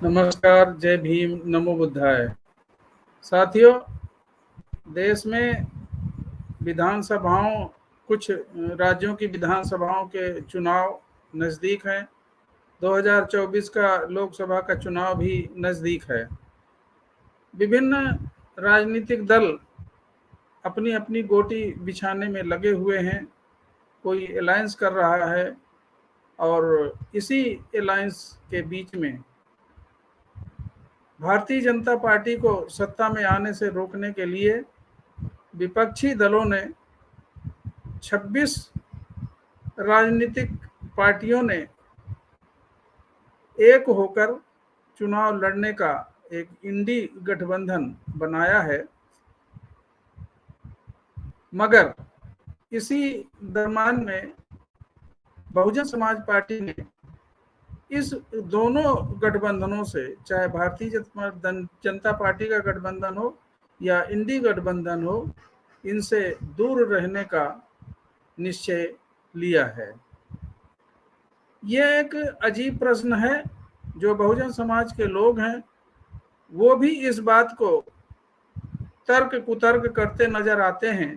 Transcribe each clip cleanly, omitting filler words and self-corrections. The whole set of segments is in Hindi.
नमस्कार, जय भीम, नमो बुद्धाय। साथियों, देश में विधानसभाओं कुछ राज्यों की विधानसभाओं के चुनाव नज़दीक हैं। 2024 का लोकसभा का चुनाव भी नज़दीक है। विभिन्न राजनीतिक दल अपनी अपनी गोटी बिछाने में लगे हुए हैं। कोई अलायंस कर रहा है और इसी अलायंस के बीच में भारतीय जनता पार्टी को सत्ता में आने से रोकने के लिए विपक्षी दलों ने 26 राजनीतिक पार्टियों ने एक होकर चुनाव लड़ने का एक इंडी गठबंधन बनाया है। मगर इसी दरम्यान में बहुजन समाज पार्टी ने इस दोनों गठबंधनों से, चाहे भारतीय जनता पार्टी का गठबंधन हो या इंडी गठबंधन हो, इनसे दूर रहने का निश्चय लिया है। यह एक अजीब प्रश्न है। जो बहुजन समाज के लोग हैं वो भी इस बात को तर्क कुतर्क करते नजर आते हैं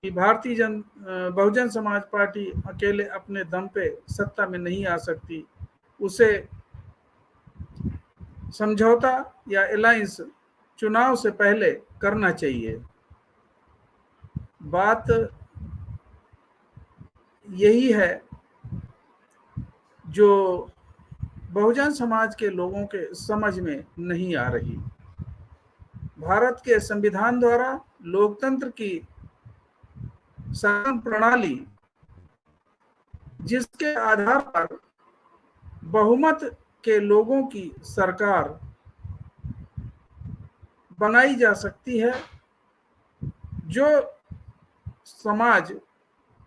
कि बहुजन समाज पार्टी अकेले अपने दम पे सत्ता में नहीं आ सकती। उसे समझौता या अलायंस चुनाव से पहले करना चाहिए। बात यही है जो बहुजन समाज के लोगों के समझ में नहीं आ रही। भारत के संविधान द्वारा लोकतंत्र की शासन प्रणाली, जिसके आधार पर बहुमत के लोगों की सरकार बनाई जा सकती है, जो समाज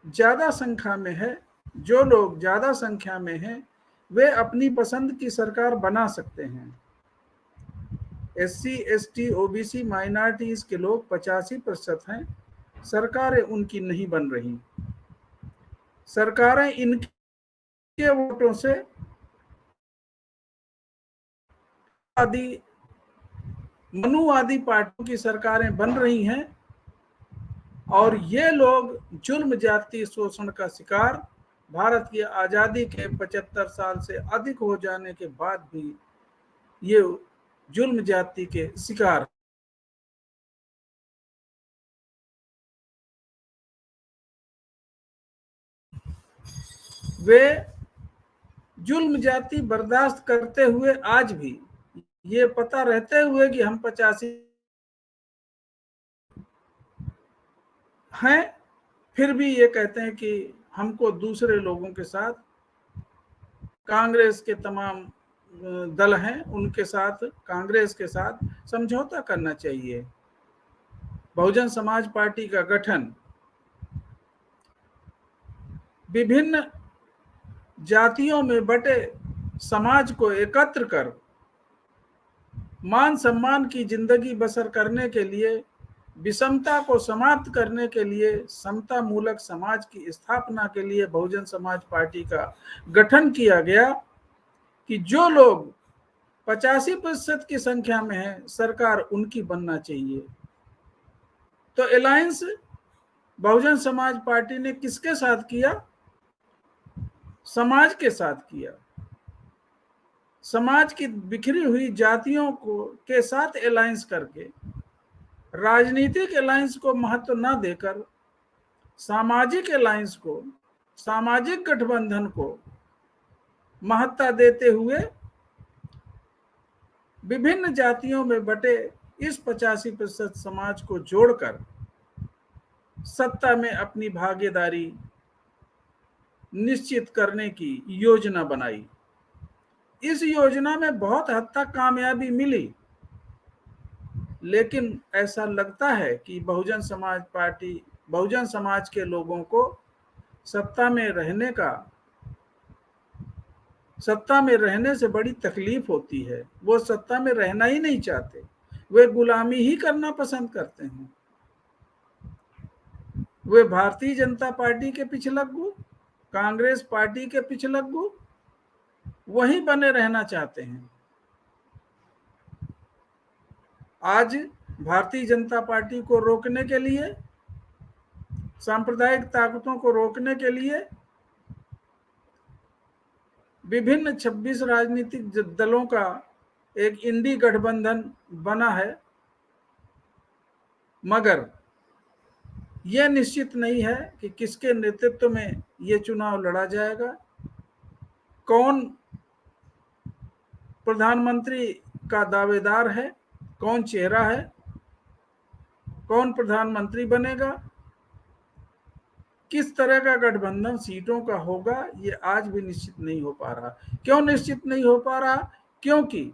ज्यादा संख्या में है, जो लोग ज्यादा संख्या में हैं, वे अपनी पसंद की सरकार बना सकते हैं। SC, ST, OBC माइनॉरिटीज के लोग 85% हैं। सरकारें उनकी नहीं बन रही। सरकारें इनके वोटों से मनुवादी पार्टियों की सरकारें बन रही हैं और ये लोग जुल्म जाति शोषण का शिकार, भारत की आज़ादी के 75 साल से अधिक हो जाने के बाद भी ये जुल्म जाति के शिकार। वे जुल्म जाति बर्दाश्त करते हुए आज भी, ये पता रहते हुए कि हम 85 हैं, फिर भी ये कहते हैं कि हमको दूसरे लोगों के साथ, कांग्रेस के तमाम दल हैं उनके साथ, कांग्रेस के साथ समझौता करना चाहिए। बहुजन समाज पार्टी का गठन विभिन्न जातियों में बटे समाज को एकत्र कर मान सम्मान की जिंदगी बसर करने के लिए, विषमता को समाप्त करने के लिए, समता मूलक समाज की स्थापना के लिए बहुजन समाज पार्टी का गठन किया गया कि जो लोग 85% की संख्या में है, सरकार उनकी बनना चाहिए। तो अलायंस बहुजन समाज पार्टी ने किसके साथ किया? समाज के साथ किया। समाज की बिखरी हुई जातियों को के साथ अलायंस करके, राजनीतिक अलायंस को महत्व न देकर सामाजिक अलायंस को, सामाजिक गठबंधन को महत्ता देते हुए विभिन्न जातियों में बटे इस 85% समाज को जोड़कर सत्ता में अपनी भागीदारी निश्चित करने की योजना बनाई। इस योजना में बहुत हद तक कामयाबी मिली, लेकिन ऐसा लगता है कि बहुजन समाज पार्टी, बहुजन समाज के लोगों को सत्ता में रहने से बड़ी तकलीफ होती है। वो सत्ता में रहना ही नहीं चाहते, वे गुलामी ही करना पसंद करते हैं। वे भारतीय जनता पार्टी के पिछलग्गू, कांग्रेस पार्टी के पिछलग्गू वहीं बने रहना चाहते हैं। आज भारतीय जनता पार्टी को रोकने के लिए, सांप्रदायिक ताकतों को रोकने के लिए विभिन्न 26 राजनीतिक दलों का एक इंडी गठबंधन बना है, मगर यह निश्चित नहीं है कि किसके नेतृत्व में ये चुनाव लड़ा जाएगा, कौन प्रधानमंत्री का दावेदार है, कौन चेहरा है, कौन प्रधानमंत्री बनेगा, किस तरह का गठबंधन सीटों का होगा, ये आज भी निश्चित नहीं हो पा रहा। क्यों निश्चित नहीं हो पा रहा? क्योंकि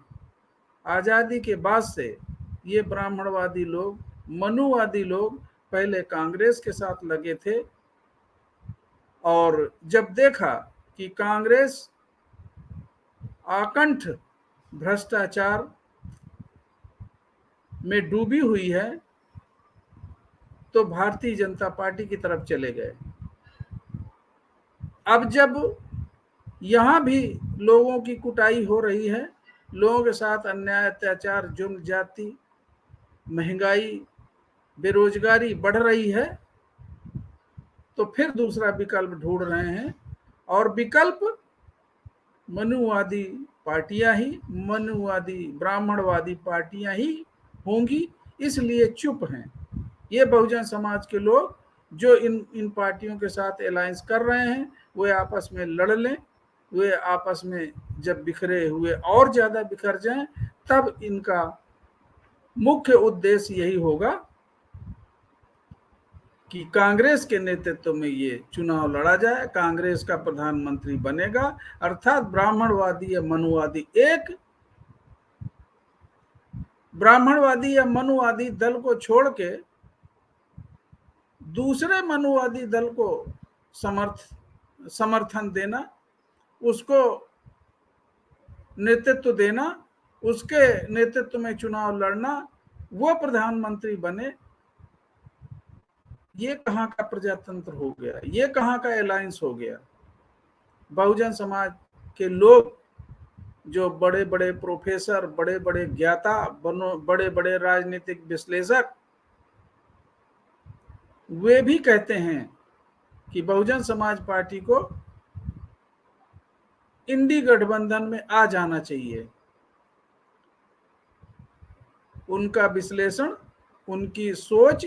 आजादी के बाद से ये ब्राह्मणवादी लोग, मनुवादी लोग पहले कांग्रेस के साथ लगे थे, और जब देखा कि कांग्रेस आकंठ भ्रष्टाचार में डूबी हुई है, तो भारतीय जनता पार्टी की तरफ चले गए। अब जब यहां भी लोगों की कुटाई हो रही है, लोगों के साथ अन्याय, अत्याचार, जुल्म, जाति, महंगाई, बेरोजगारी बढ़ रही है, तो फिर दूसरा विकल्प ढूंढ रहे हैं, और विकल्प मनुवादी पार्टियां ही, मनुवादी ब्राह्मणवादी पार्टियां ही होंगी, इसलिए चुप हैं। ये बहुजन समाज के लोग जो इन पार्टियों के साथ अलायंस कर रहे हैं, वे आपस में लड़ लें, वे आपस में जब बिखरे हुए और ज्यादा बिखर जाएं, तब इनका मुख्य उद्देश्य यही होगा कि कांग्रेस के नेतृत्व में ये चुनाव लड़ा जाए, कांग्रेस का प्रधानमंत्री बनेगा, अर्थात ब्राह्मणवादी या मनुवादी, एक ब्राह्मणवादी या मनुवादी दल को छोड़ के दूसरे मनुवादी दल को समर्थन देना, उसको नेतृत्व देना, उसके नेतृत्व में चुनाव लड़ना, वो प्रधानमंत्री बने, ये कहाँ का प्रजातंत्र हो गया, ये कहाँ का अलायंस हो गया। बहुजन समाज के लोग, जो बड़े बड़े प्रोफेसर, बड़े बड़े ज्ञाता, बड़े बड़े राजनीतिक विश्लेषक, वे भी कहते हैं कि बहुजन समाज पार्टी को इंडी गठबंधन में आ जाना चाहिए। उनका विश्लेषण, उनकी सोच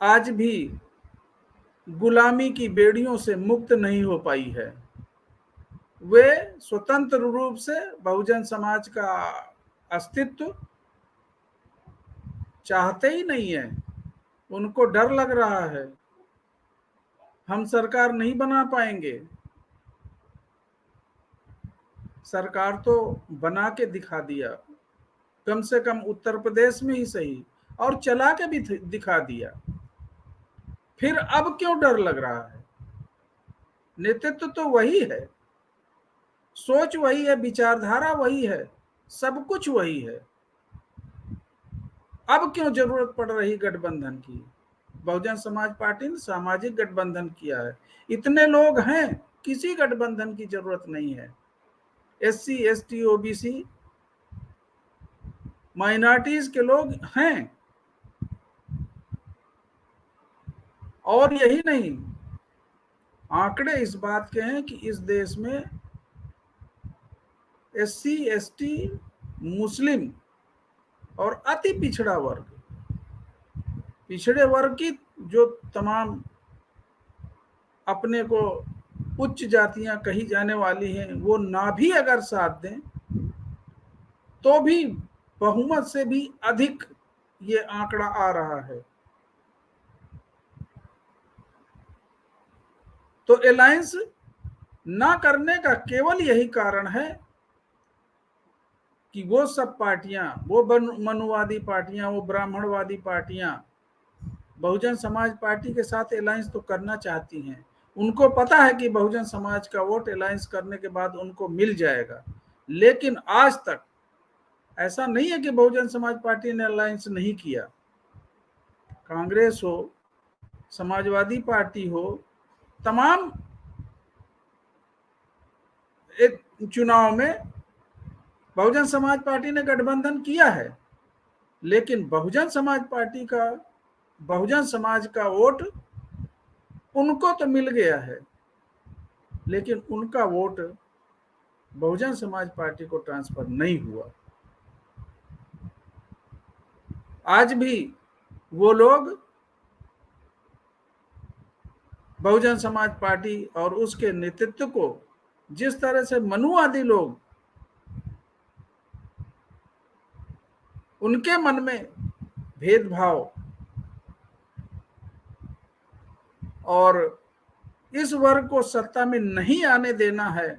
आज भी गुलामी की बेड़ियों से मुक्त नहीं हो पाई है। वे स्वतंत्र रूप से बहुजन समाज का अस्तित्व चाहते ही नहीं है। उनको डर लग रहा है, हम सरकार नहीं बना पाएंगे। सरकार तो बना के दिखा दिया, कम से कम उत्तर प्रदेश में ही सही, और चला के भी दिखा दिया। फिर अब क्यों डर लग रहा है? नेतृत्व तो वही है, सोच वही है, विचारधारा वही है, सब कुछ वही है। अब क्यों जरूरत पड़ रही गठबंधन की? बहुजन समाज पार्टी ने सामाजिक गठबंधन किया है, इतने लोग हैं, किसी गठबंधन की जरूरत नहीं है। SC ST OBC माइनॉरिटीज के लोग हैं, और यही नहीं, आंकड़े इस बात के हैं कि इस देश में SC ST, मुस्लिम और अति पिछड़ा वर्ग, पिछड़े वर्ग की जो तमाम अपने को उच्च जातियां कही जाने वाली हैं, वो ना भी अगर साथ दें तो भी बहुमत से भी अधिक ये आंकड़ा आ रहा है। तो अलायंस ना करने का केवल यही कारण है कि वो सब पार्टियां, वो मनुवादी पार्टियां, वो ब्राह्मणवादी पार्टियां बहुजन समाज पार्टी के साथ अलायंस तो करना चाहती हैं। उनको पता है कि बहुजन समाज का वोट अलायंस करने के बाद उनको मिल जाएगा, लेकिन आज तक ऐसा नहीं है कि बहुजन समाज पार्टी ने अलायंस नहीं किया। कांग्रेस हो, समाजवादी पार्टी हो, तमाम एक चुनाव में बहुजन समाज पार्टी ने गठबंधन किया है, लेकिन बहुजन समाज पार्टी का, बहुजन समाज का वोट उनको तो मिल गया है, लेकिन उनका वोट बहुजन समाज पार्टी को ट्रांसफर नहीं हुआ। आज भी वो लोग बहुजन समाज पार्टी और उसके नेतृत्व को जिस तरह से मनुवादी लोग उनके मन में भेदभाव और इस वर्ग को सत्ता में नहीं आने देना है,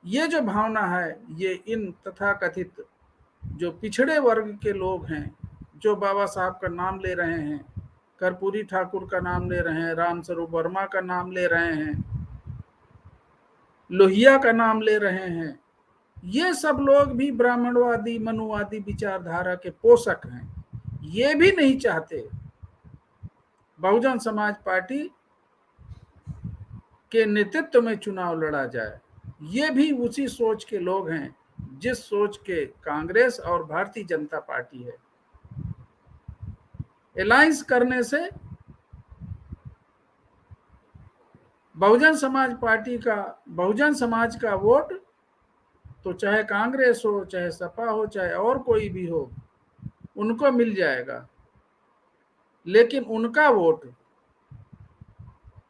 ये जो भावना है, ये इन तथाकथित जो पिछड़े वर्ग के लोग हैं, जो बाबा साहब का नाम ले रहे हैं, कर्पूरी ठाकुर का नाम ले रहे हैं, रामस्वरूप वर्मा का नाम ले रहे हैं, लोहिया का नाम ले रहे हैं, ये सब लोग भी ब्राह्मणवादी मनुवादी विचारधारा के पोषक हैं। ये भी नहीं चाहते बहुजन समाज पार्टी के नेतृत्व में चुनाव लड़ा जाए। ये भी उसी सोच के लोग हैं जिस सोच के कांग्रेस और भारतीय जनता पार्टी है। अलायंस करने से बहुजन समाज पार्टी का, बहुजन समाज का वोट तो चाहे कांग्रेस हो, चाहे सपा हो, चाहे और कोई भी हो, उनको मिल जाएगा, लेकिन उनका वोट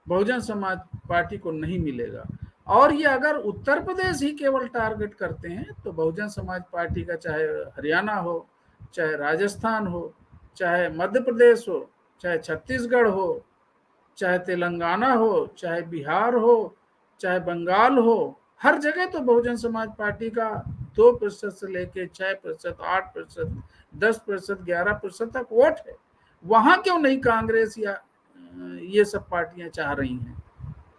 बहुजन समाज पार्टी को नहीं मिलेगा। और ये अगर उत्तर प्रदेश ही केवल टारगेट करते हैं तो बहुजन समाज पार्टी का चाहे हरियाणा हो, चाहे राजस्थान हो, चाहे मध्य प्रदेश हो, चाहे छत्तीसगढ़ हो, चाहे तेलंगाना हो, चाहे बिहार हो, चाहे बंगाल हो, हर जगह तो बहुजन समाज पार्टी का 2% से लेके 6%, 8%, 10%, 11% तक वोट है। वहां क्यों नहीं कांग्रेस या ये सब पार्टियां चाह रही हैं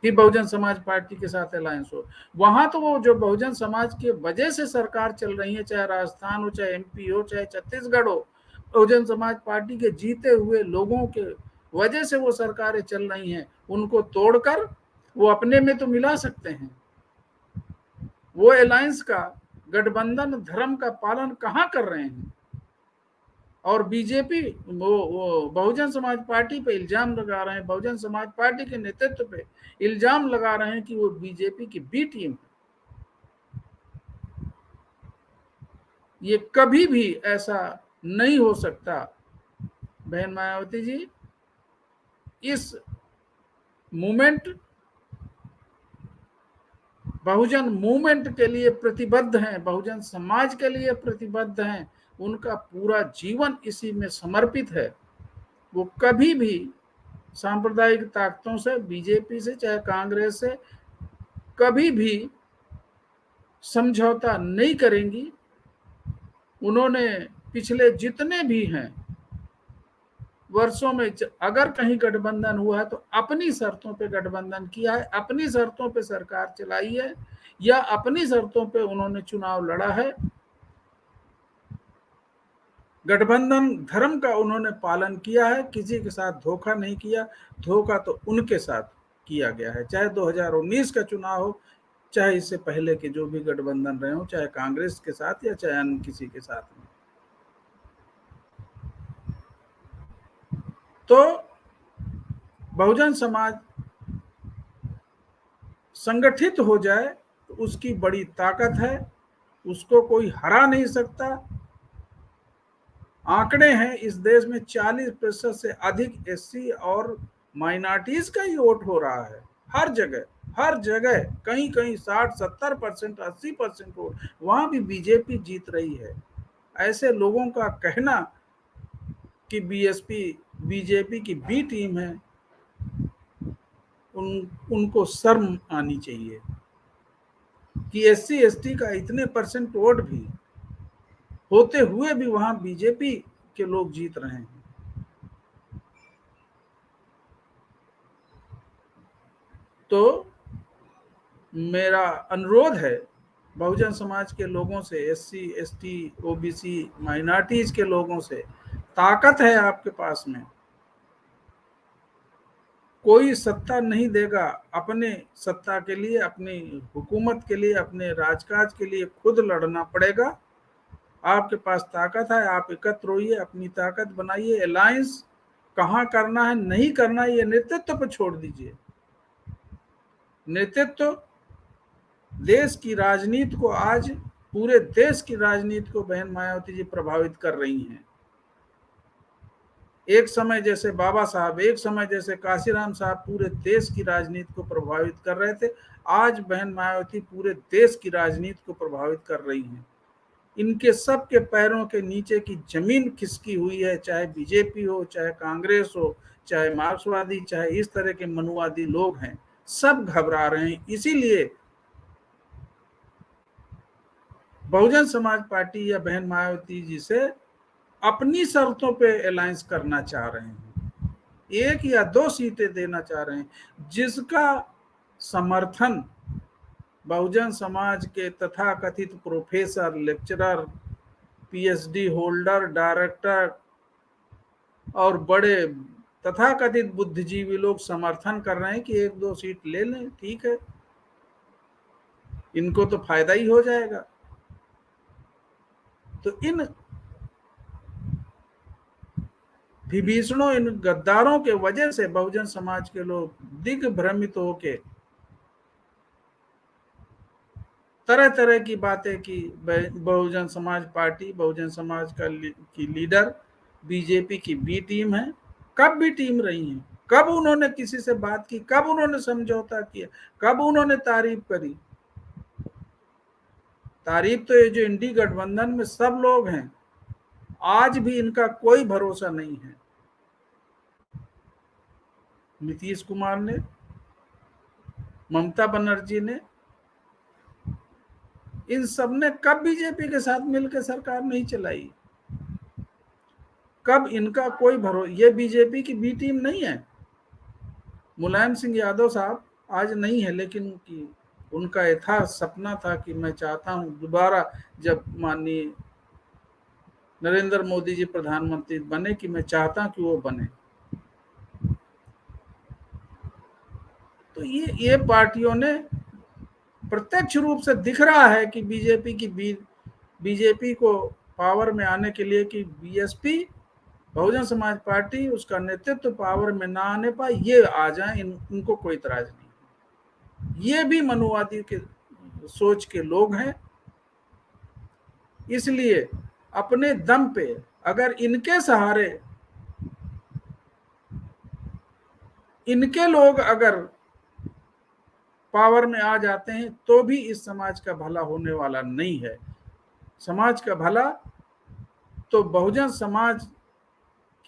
कि बहुजन समाज पार्टी के साथ अलायंस हो? वहां तो वो जो बहुजन समाज के वजह से सरकार चल रही है, चाहे राजस्थान हो, चाहे एमपी हो, चाहे छत्तीसगढ़ हो, बहुजन समाज पार्टी के जीते हुए लोगों के वजह से वो सरकारें चल रही हैं। उनको तोड़कर वो अपने में तो मिला सकते हैं। वो अलायंस का, गठबंधन धर्म का पालन कहां कर रहे हैं? और बीजेपी वो बहुजन समाज पार्टी पे इल्जाम लगा रहे हैं, बहुजन समाज पार्टी के नेतृत्व पे इल्जाम लगा रहे हैं कि वो बीजेपी की बी टीम है। ये कभी भी ऐसा नहीं हो सकता बहन मायावती जी। इस मूवमेंट, बहुजन मूवमेंट के लिए प्रतिबद्ध हैं, बहुजन समाज के लिए प्रतिबद्ध हैं, उनका पूरा जीवन इसी में समर्पित है। वो कभी भी सांप्रदायिक ताकतों से, बीजेपी से, चाहे कांग्रेस से कभी भी समझौता नहीं करेंगी। उन्होंने पिछले जितने भी हैं वर्षों में अगर कहीं गठबंधन हुआ है तो अपनी शर्तों पे गठबंधन किया है, अपनी शर्तों पे सरकार चलाई है, या अपनी शर्तों पे उन्होंने चुनाव लड़ा है। गठबंधन धर्म का उन्होंने पालन किया है, किसी के साथ धोखा नहीं किया। धोखा तो उनके साथ किया गया है, चाहे 2019 का चुनाव हो, चाहे इससे पहले के जो भी गठबंधन रहे हो, चाहे कांग्रेस के साथ या चाहे अन्य किसी के साथ में। तो बहुजन समाज संगठित हो जाए तो उसकी बड़ी ताकत है, उसको कोई हरा नहीं सकता। आंकड़े हैं इस देश में 40% से अधिक एससी और माइनॉरिटीज का ही वोट हो रहा है। हर जगह, हर जगह, कहीं कहीं 60-70%, 80% वोट, वहां भी बीजेपी जीत रही है। ऐसे लोगों का कहना कि बीएसपी बीजेपी की बी टीम है, उनको शर्म आनी चाहिए कि एससी एसटी का इतने परसेंट वोट भी होते हुए भी वहां बीजेपी के लोग जीत रहे हैं। तो मेरा अनुरोध है बहुजन समाज के लोगों से, एससी एसटी ओबीसी माइनॉरिटीज के लोगों से, ताकत है आपके पास में, कोई सत्ता नहीं देगा। अपने सत्ता के लिए, अपनी हुकूमत के लिए, अपने राजकाज के लिए खुद लड़ना पड़ेगा। आपके पास ताकत है, आप एकत्र होइए, अपनी ताकत बनाइए। अलायंस कहाँ करना है, नहीं करना है, ये नेतृत्व पर छोड़ दीजिए। नेतृत्व देश की राजनीति को, आज पूरे देश की राजनीति को बहन मायावती जी प्रभावित कर रही हैं। एक समय जैसे बाबा साहब, एक समय जैसे काशीराम साहब पूरे देश की राजनीति को प्रभावित कर रहे थे, आज बहन मायावती पूरे देश की राजनीति को प्रभावित कर रही हैं। इनके सबके पैरों के नीचे की जमीन खिसकी हुई है, चाहे बीजेपी हो, चाहे कांग्रेस हो, चाहे मार्क्सवादी, चाहे इस तरह के मनुवादी लोग हैं, सब घबरा रहे हैं। इसीलिए बहुजन समाज पार्टी या बहन मायावती जी से अपनी शर्तों पे अलायंस करना चाह रहे हैं, 1 या 2 सीटें देना चाह रहे हैं, जिसका समर्थन बहुजन समाज के तथाकथित professor, lecturer, PhD holder, director और बड़े तथाकथित बुद्धिजीवी लोग समर्थन कर रहे हैं कि 1-2 सीट ले लें, ठीक है, इनको तो फायदा ही हो जाएगा। तो इन विभीषणों, इन गद्दारों के वजह से बहुजन समाज के लोग दिग्भ्रमित होके तरह तरह की बातें की। बहुजन समाज पार्टी, बहुजन समाज की लीडर बीजेपी की बी टीम है। कब बी टीम रही है? कब उन्होंने किसी से बात की? कब उन्होंने समझौता किया? कब उन्होंने तारीफ करी? तारीफ तो ये जो इंडी गठबंधन में सब लोग हैं, आज भी इनका कोई भरोसा नहीं है। नीतीश कुमार ने, ममता बनर्जी ने, इन सब ने कब बीजेपी के साथ मिलकर सरकार नहीं चलाई? कब इनका कोई भरोसा? ये बीजेपी की बी टीम नहीं है। मुलायम सिंह यादव साहब आज नहीं है, लेकिन उनका यथा सपना था कि मैं चाहता हूं दोबारा जब माननीय नरेंद्र मोदी जी प्रधानमंत्री बने, कि मैं चाहता हूं कि वो बने। तो ये पार्टियों ने प्रत्यक्ष रूप से दिख रहा है कि बीजेपी को पावर में आने के लिए, कि बीएसपी बहुजन समाज पार्टी, उसका नेतृत्व पावर में ना आने पाए, ये आ जाए, इनको कोई इतराज नहीं। ये भी मनुवादी के सोच के लोग हैं। इसलिए अपने दम पे अगर इनके सहारे इनके लोग अगर पावर में आ जाते हैं, तो भी इस समाज का भला होने वाला नहीं है। समाज का भला तो बहुजन समाज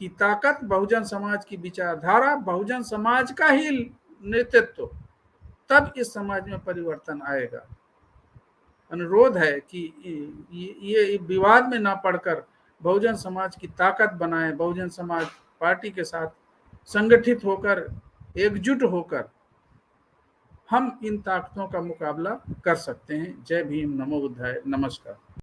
की ताकत, बहुजन समाज की विचारधारा, बहुजन समाज का ही नेतृत्व, तब इस समाज में परिवर्तन आएगा। अनुरोध है कि ये विवाद में ना पड़कर बहुजन समाज की ताकत बनाएं, बहुजन समाज पार्टी के साथ संगठित होकर, एकजुट होकर हम इन ताकतों का मुकाबला कर सकते हैं। जय भीम, नमो बुद्धाय, नमस्कार।